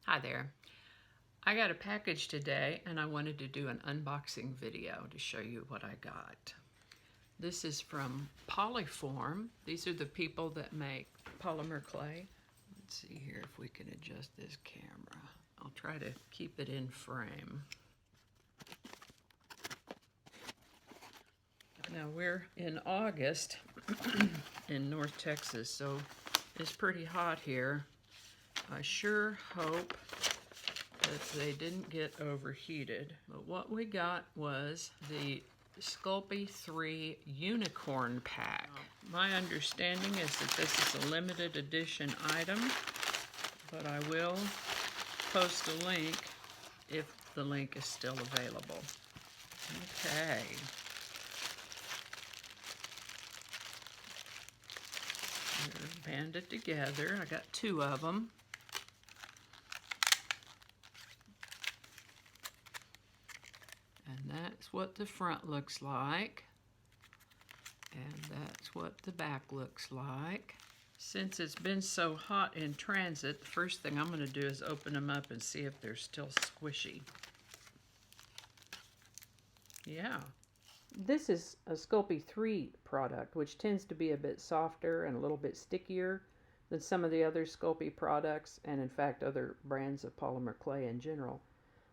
Hi there. I got a package today and I wanted to do an unboxing video to show you what I got. This is from Polyform. These are the people that make polymer clay. Let's see here if we can adjust this camera. I'll try to keep it in frame. Now we're in August in North Texas, so it's pretty hot here. I sure hope that they didn't get overheated. But what we got was the Sculpey 3 Unicorn Pack. My understanding is that this is a limited edition item, but I will post a link if the link is still available. Okay. They're banded together. I got two of them. And that's what the front looks like. And that's what the back looks like. Since it's been so hot in transit, the first thing I'm going to do is open them up and see if they're still squishy. Yeah. This is a Sculpey 3 product, which tends to be a bit softer and a little bit stickier than some of the other Sculpey products, and in fact other brands of polymer clay in general.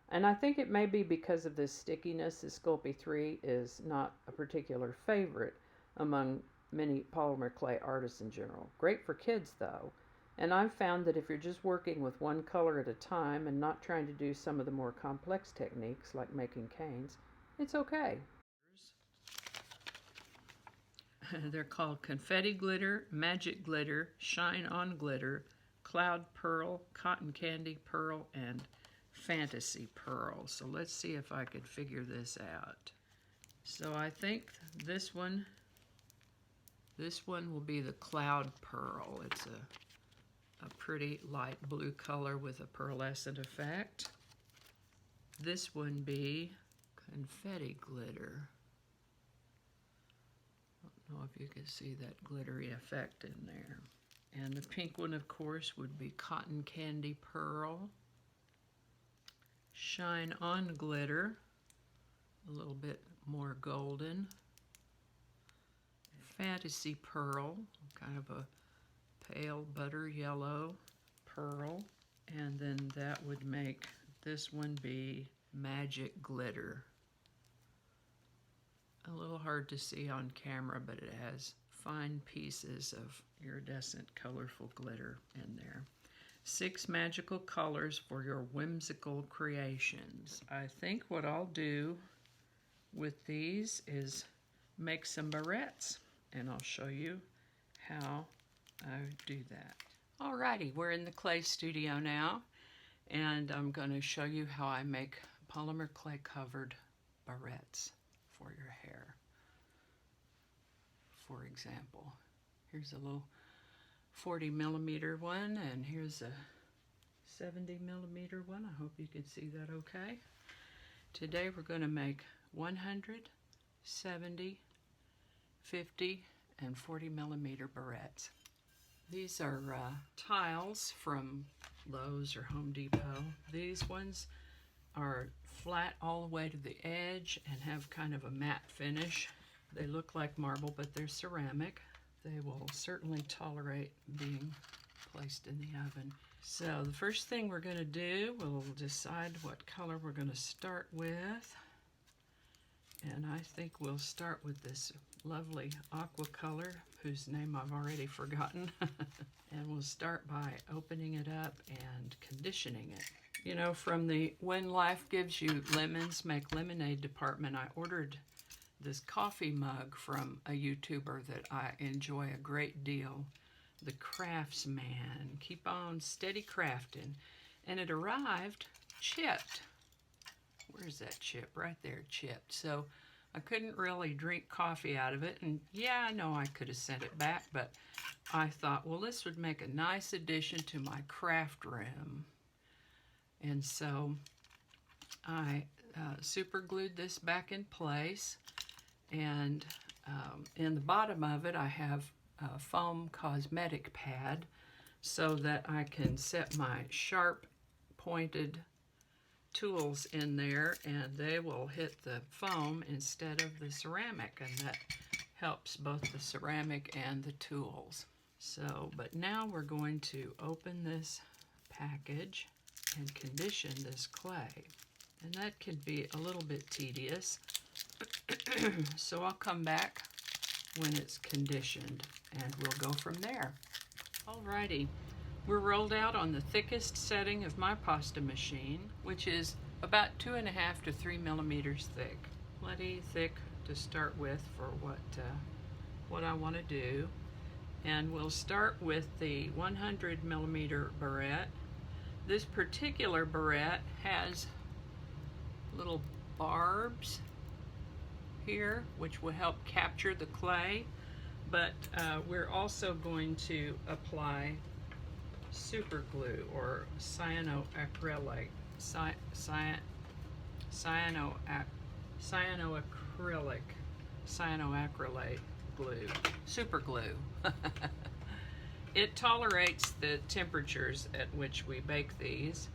And I think it may be because of this stickiness that Sculpey 3 is not a particular favorite among many polymer clay artists in general. Great for kids though. And I've found that if you're just working with one color at a time and not trying to do some of the more complex techniques like making canes, it's okay. They're called Confetti Glitter, Magic Glitter, Shine On Glitter, Cloud Pearl, Cotton Candy Pearl, and Fantasy Pearl. So let's see if I could figure this out. So I think this one will be the Cloud Pearl. It's a pretty light blue color with a pearlescent effect. This one be Confetti Glitter. I don't know if you can see that glittery effect in there. And the pink one, of course, would be Cotton Candy Pearl. Shine On Glitter, a little bit more golden. Fantasy Pearl, kind of a pale butter yellow pearl. And then that would make this one be Magic Glitter. A little hard to see on camera, but it has fine pieces of iridescent, colorful glitter in there. 6 magical colors for your whimsical creations. I think what I'll do with these is make some barrettes, and I'll show you how I do that. Alrighty, we're in the clay studio now, and I'm going to show you how I make polymer clay covered barrettes for your hair. For example, here's a little 40 millimeter one, and here's a 70 millimeter one. I hope you can see that okay. Today we're going to make 100, 70, 50, and 40 millimeter barrettes. These are tiles from Lowe's or Home Depot. These ones are flat all the way to the edge and have kind of a matte finish. They look like marble, but they're ceramic. They will certainly tolerate being placed in the oven. So the first thing we're going to do, we'll decide what color we're going to start with. And I think we'll start with this lovely aqua color, whose name I've already forgotten. And we'll start by opening it up and conditioning it. You know, from the When Life Gives You Lemons, Make Lemonade department, I ordered this coffee mug from a YouTuber that I enjoy a great deal, The Craftsman. Keep on steady crafting. And it arrived chipped. Where's that chip? Right there, chipped. So I couldn't really drink coffee out of it. And yeah, I know I could have sent it back, but I thought, well, this would make a nice addition to my craft room. And so I super glued this back in place. And in the bottom of it, I have a foam cosmetic pad so that I can set my sharp pointed tools in there, and they will hit the foam instead of the ceramic, and that helps both the ceramic and the tools. So, but now we're going to open this package and condition this clay, and that can be a little bit tedious. So I'll come back when it's conditioned and we'll go from there. Alrighty, we're rolled out on the thickest setting of my pasta machine, which is about 2.5 to 3 millimeters thick. Plenty thick to start with for what I want to do. And we'll start with the 100 millimeter barrette. This particular barrette has little barbs here, which will help capture the clay, but we're also going to apply super glue or cyanoacrylate glue, super glue. It tolerates the temperatures at which we bake these.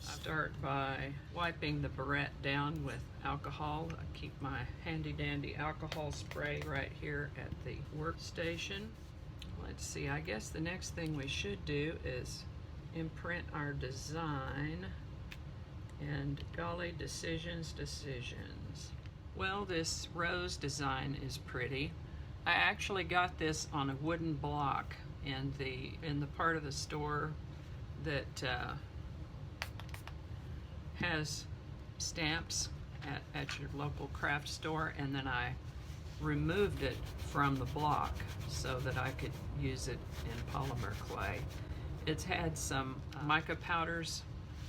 I start by wiping the barrette down with alcohol. I keep my handy dandy alcohol spray right here at the workstation. Let's see, I guess the next thing we should do is imprint our design. And golly, decisions. Well, this rose design is pretty. I actually got this on a wooden block in the part of the store that has stamps at your local craft store, and then I removed it from the block so that I could use it in polymer clay. It's had some mica powders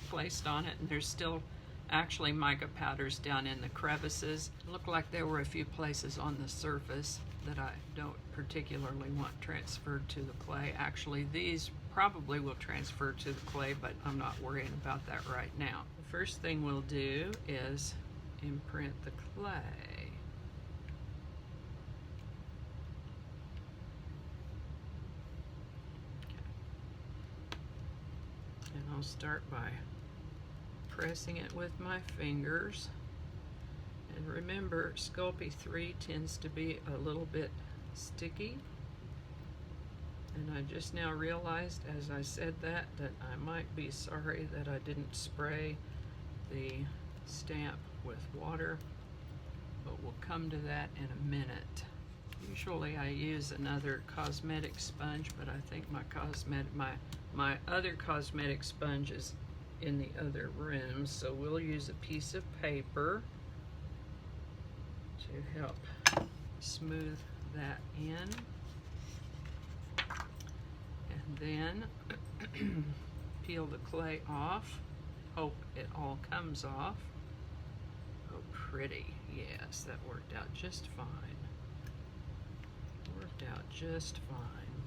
placed on it, and there's still actually mica powders down in the crevices. It looked like there were a few places on the surface that I don't particularly want transferred to the clay. Actually, these probably will transfer to the clay, but I'm not worrying about that right now. The first thing we'll do is imprint the clay. And I'll start by pressing it with my fingers. And remember, Sculpey 3 tends to be a little bit sticky. And I just now realized as I said that I might be sorry that I didn't spray the stamp with water, but we'll come to that in a minute. Usually I use another cosmetic sponge, but I think my other cosmetic sponge is in the other room, so we'll use a piece of paper to help smooth that in. And then peel the clay off. Hope it all comes off. Oh, pretty. Yes, that worked out just fine. Worked out just fine.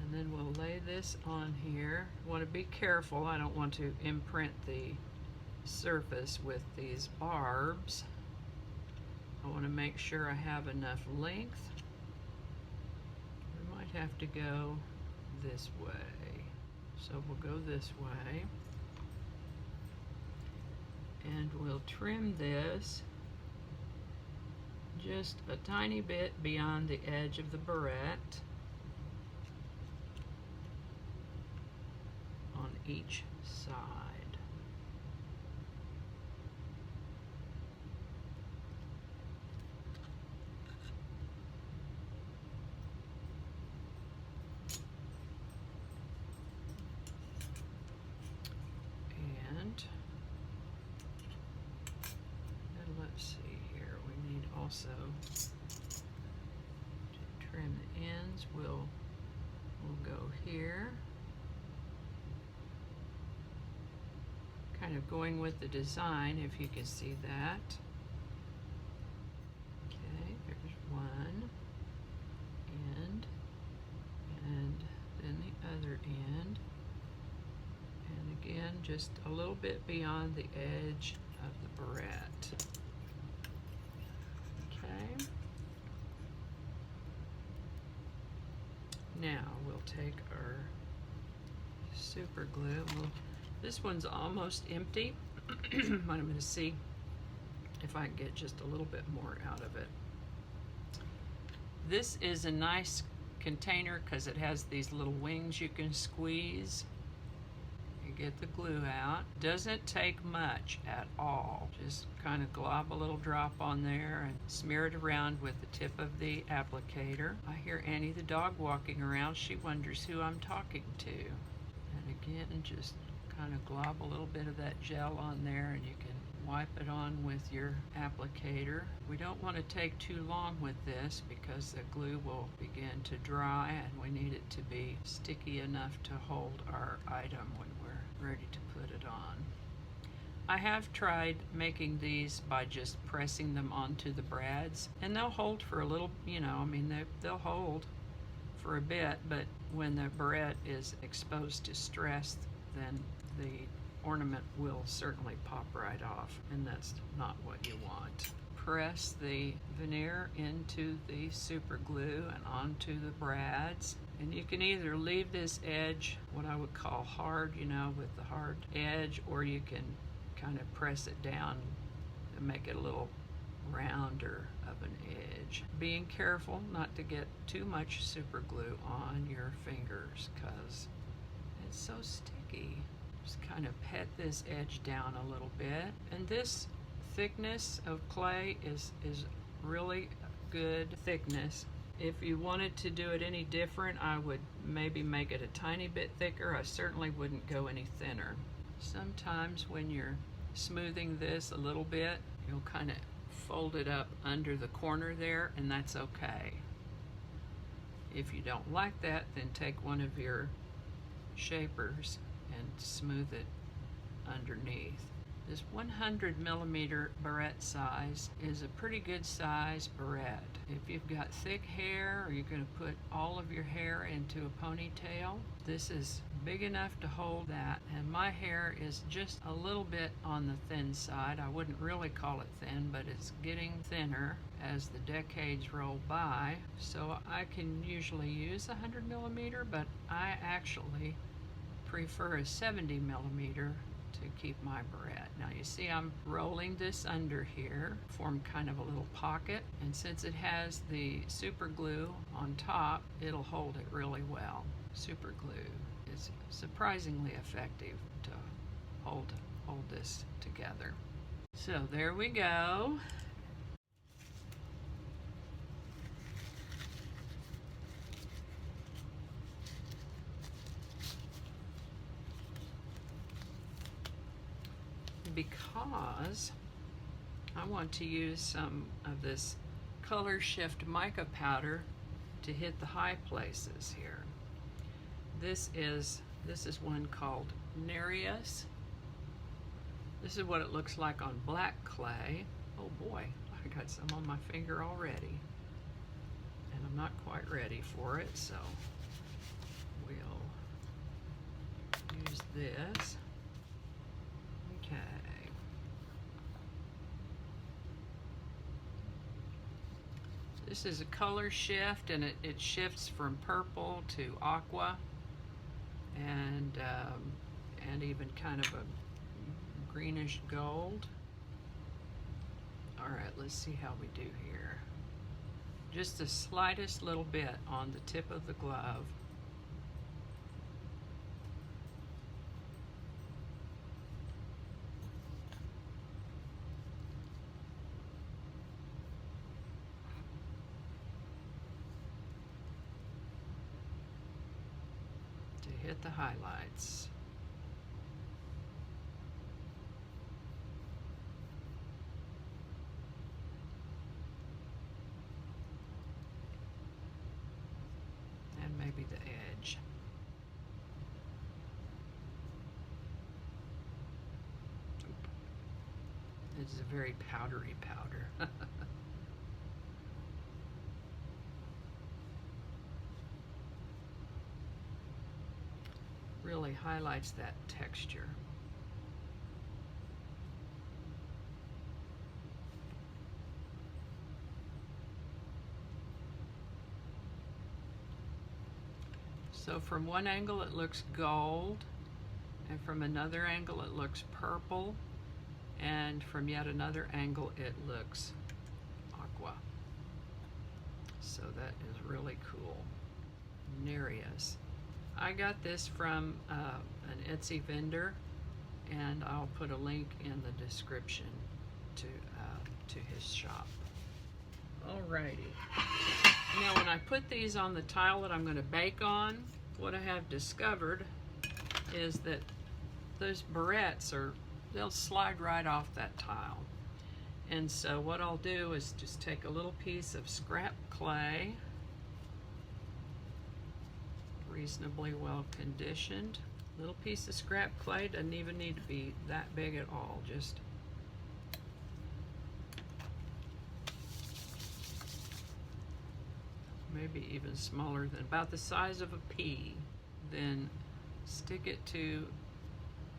And then we'll lay this on here. Want to be careful. I don't want to imprint the surface with these barbs. I want to make sure I have enough length. We might have to go this way. So we'll go this way. And we'll trim this just a tiny bit beyond the edge of the barrette on each side. Also, to trim the ends, we'll go here. Kind of going with the design, if you can see that. Okay, there's one end, and then the other end. And again, just a little bit beyond the edge of the barrette. Now we'll take our super glue. Well, this one's almost empty. I'm going to see if I can get just a little bit more out of it. This is a nice container because it has these little wings you can squeeze. You get the glue out. Doesn't take much at all. Just kind of glob a little drop on there and smear it around with the tip of the applicator. I hear Annie the dog walking around. She wonders who I'm talking to. And again, just kind of glob a little bit of that gel on there, and you can wipe it on with your applicator. We don't want to take too long with this because the glue will begin to dry, and we need it to be sticky enough to hold our item when we're ready to put it on. I have tried making these by just pressing them onto the brads, and they'll hold for a little, I mean, they'll hold for a bit, but when the barrette is exposed to stress, then the ornament will certainly pop right off, and that's not what you want. Press the veneer into the super glue and onto the brads, and you can either leave this edge, what I would call hard, with the hard edge, or you can kind of press it down and make it a little rounder of an edge. Being careful not to get too much super glue on your fingers because it's so sticky. Just kind of pet this edge down a little bit, and this thickness of clay is really good thickness. If you wanted to do it any different, I would maybe make it a tiny bit thicker. I certainly wouldn't go any thinner. Sometimes when you're smoothing this a little bit, you'll kind of fold it up under the corner there, and that's okay. If you don't like that, then take one of your shapers and smooth it underneath. This 100 millimeter barrette size is a pretty good size barrette. If you've got thick hair, or you're going to put all of your hair into a ponytail, this is big enough to hold that. And my hair is just a little bit on the thin side. I wouldn't really call it thin, but it's getting thinner as the decades roll by. So I can usually use 100 millimeter, but I actually prefer a 70 millimeter to keep my barrette. Now you see I'm rolling this under here, form kind of a little pocket, and since it has the super glue on top, it'll hold it really well. Super glue is surprisingly effective to hold this together. So there we go. Because I want to use some of this color shift mica powder to hit the high places here. This is one called Nereus. This is what it looks like on black clay. Oh boy, I got some on my finger already, and I'm not quite ready for it, so we'll use this. Okay. This is a color shift, and it shifts from purple to aqua, and even kind of a greenish gold. All right, let's see how we do here. Just the slightest little bit on the tip of the glove. Hit the highlights. And maybe the edge. This is a very powdery powder. Really highlights that texture. So from one angle it looks gold, and from another angle it looks purple, and from yet another angle it looks aqua. So that is really cool. Nereus. I got this from an Etsy vendor, and I'll put a link in the description to his shop. Alrighty. Now when I put these on the tile that I'm going to bake on, what I have discovered is that those barrettes they'll slide right off that tile. And so what I'll do is just take a little piece of scrap clay, reasonably well conditioned. Little piece of scrap clay, doesn't even need to be that big at all, just maybe even smaller than about the size of a pea. Then stick it to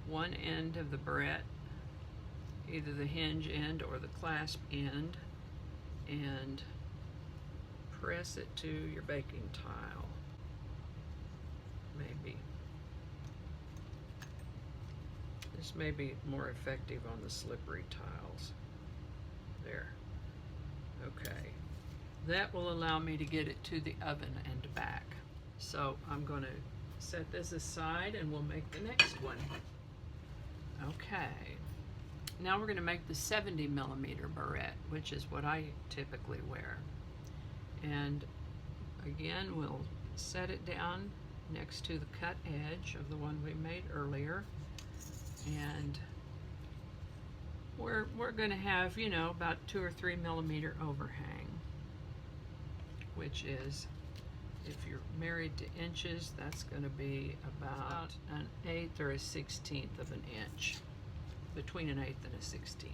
one end of the barrette, either the hinge end or the clasp end, and press it to your baking tile. Maybe. This may be more effective on the slippery tiles. There. Okay. That will allow me to get it to the oven and back. So I'm going to set this aside and we'll make the next one. Okay. Now we're going to make the 70 millimeter barrette, which is what I typically wear. And again, we'll set it down next to the cut edge of the one we made earlier. And we're going to have, you know, about 2 or 3 millimeter overhang, which is, if you're married to inches, that's going to be about an 1/8 or a 1/16 of an inch, between an 1/8 and a 1/16.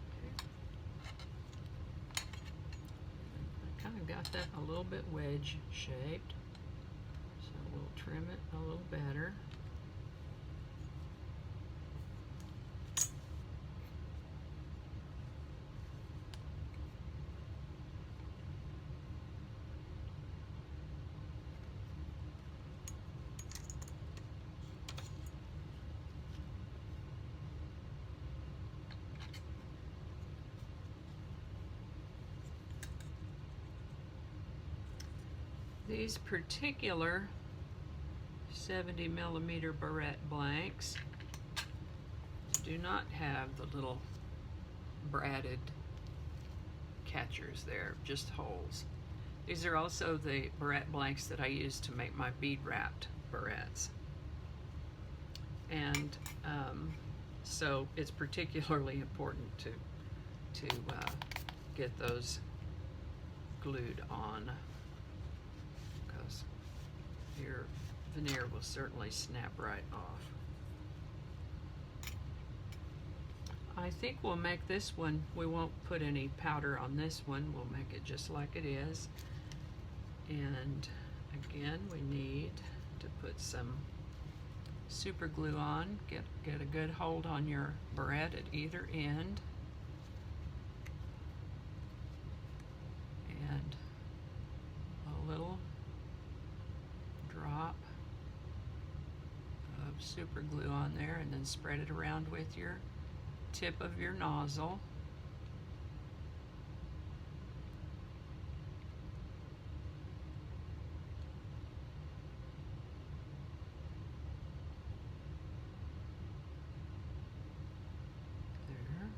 Okay. I kind of got that a little bit wedge shaped, so we'll trim it a little better. These particular 70 millimeter barrette blanks do not have the little braided catchers there, just holes. These are also the barrette blanks that I use to make my bead wrapped barrettes. And so it's particularly important to get those glued on, because your veneer will certainly snap right off. I think we'll make this one, we won't put any powder on this one, we'll make it just like it is. And again, we need to put some super glue on, get a good hold on your barrette at either end. And a little drop of super glue on there, and then spread it around with your tip of your nozzle. There.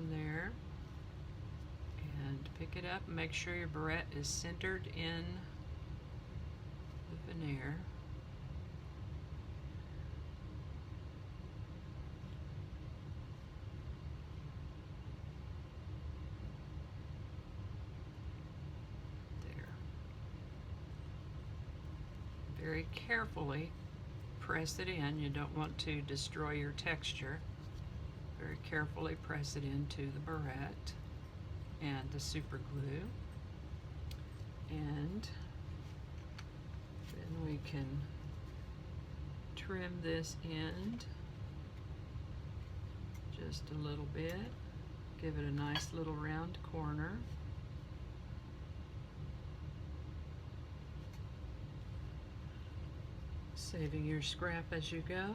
on there and pick it up and make sure your barrette is centered in the veneer. There. Very carefully press it in. You don't want to destroy your texture. Very carefully press it into the barrette and the super glue, and then we can trim this end just a little bit, give it a nice little round corner. Saving your scrap as you go.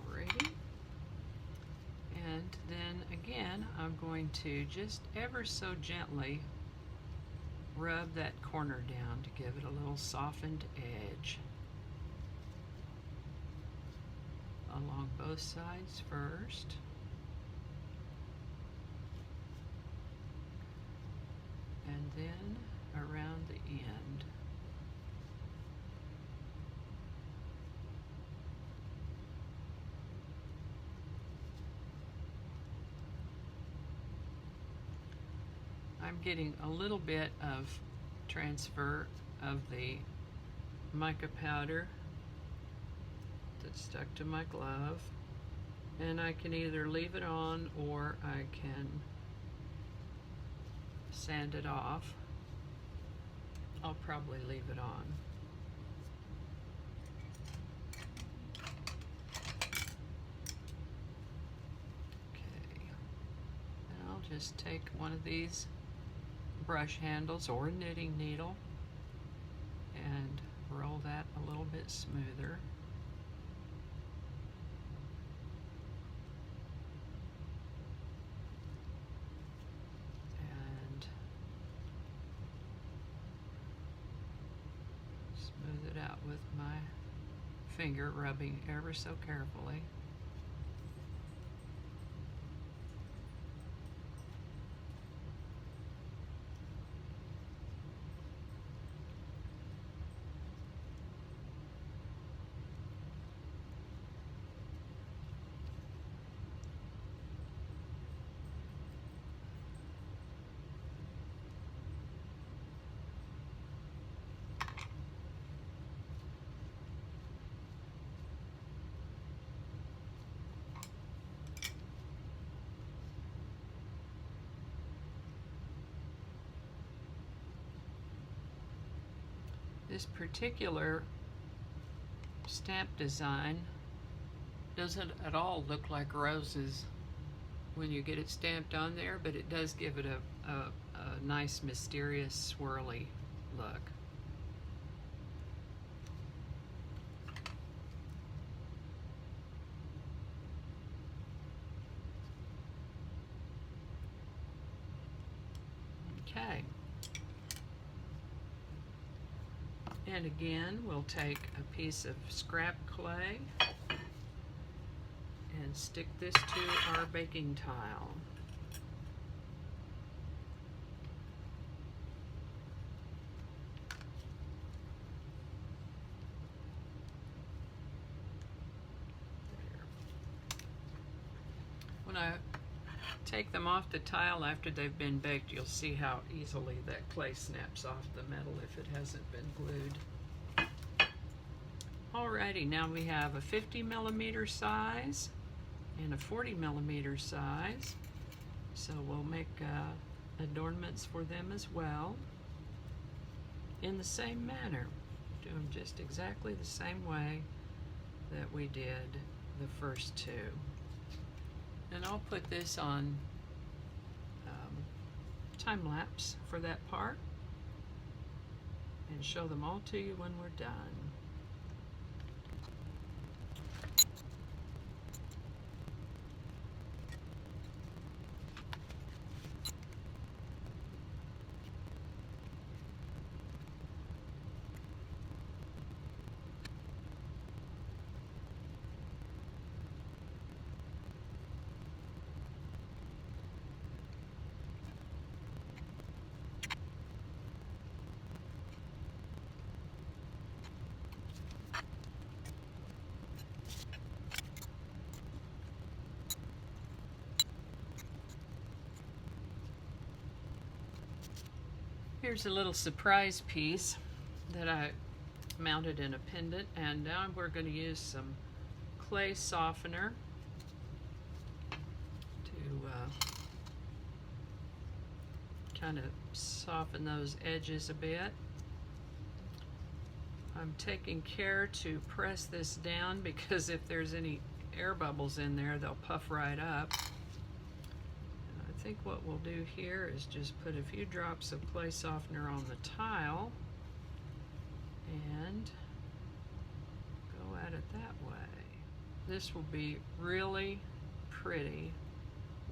Alrighty. And then again, I'm going to just ever so gently rub that corner down to give it a little softened edge along both sides first. And then around the end. I'm getting a little bit of transfer of the mica powder that's stuck to my glove, and I can either leave it on or I can sand it off. I'll probably leave it on. Okay, and I'll just take one of these brush handles or a knitting needle and roll that a little bit smoother. And smooth it out with my finger, rubbing ever so carefully. This particular stamp design doesn't at all look like roses when you get it stamped on there, but it does give it a nice mysterious swirly look. Okay. And again, we'll take a piece of scrap clay and stick this to our baking tile. There. When I take them off the tile after they've been baked, you'll see how easily that clay snaps off the metal if it hasn't been glued. Alrighty, now we have a 50mm size and a 40mm size, so we'll make adornments for them as well in the same manner. Do them just exactly the same way that we did the first two. And I'll put this on time lapse for that part and show them all to you when we're done. Here's a little surprise piece that I mounted in a pendant, and now we're going to use some clay softener to kind of soften those edges a bit. I'm taking care to press this down because if there's any air bubbles in there, they'll puff right up. And I think what we'll do here is just put a few drops of clay softener on the tile and go at it that way. This will be really pretty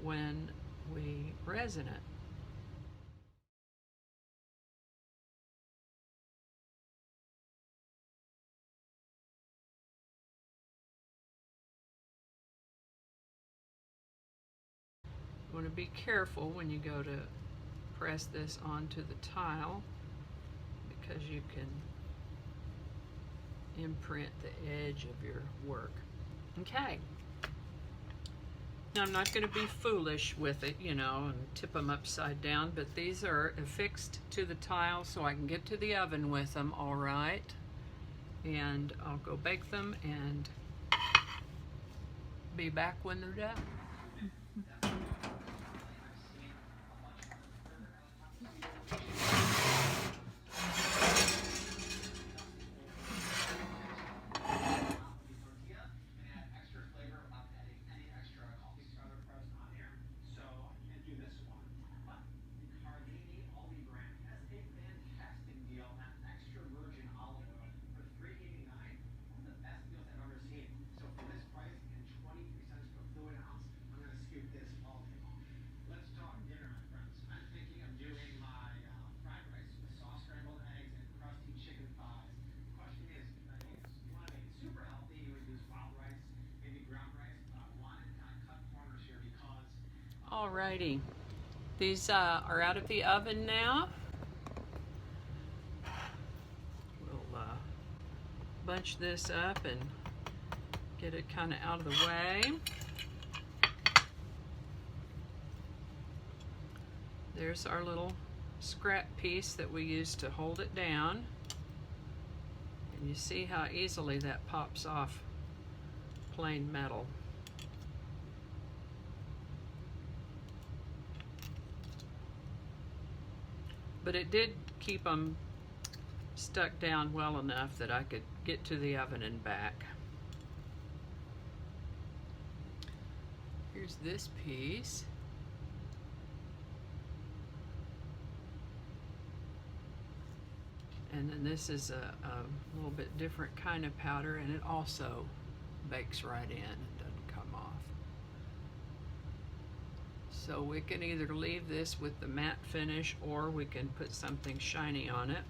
when we resin it. You want to be careful when you go to press this onto the tile because you can imprint the edge of your work. Okay. Now I'm not going to be foolish with it, you know, and tip them upside down, but these are affixed to the tile so I can get to the oven with them, all right. And I'll go bake them and be back when they're done. Alrighty, these are out of the oven now. We'll bunch this up and get it kind of out of the way. There's our little scrap piece that we used to hold it down. And you see how easily that pops off plain metal. But it did keep them stuck down well enough that I could get to the oven and back. Here's this piece. And then this is a little bit different kind of powder, and it also bakes right in and doesn't come off. So we can either leave this with the matte finish or we can put something shiny on it.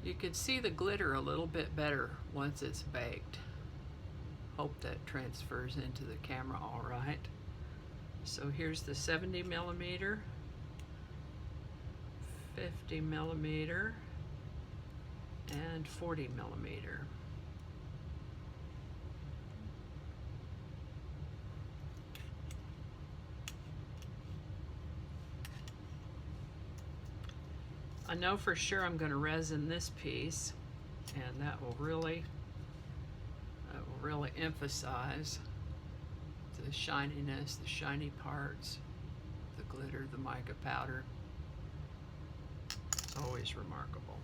You can see the glitter a little bit better once it's baked. Hope that transfers into the camera all right. So here's the 70 millimeter, 50 millimeter, and 40 millimeter. I know for sure I'm going to resin this piece, and that will really emphasize the shininess, the shiny parts, the glitter, the mica powder. It's always remarkable.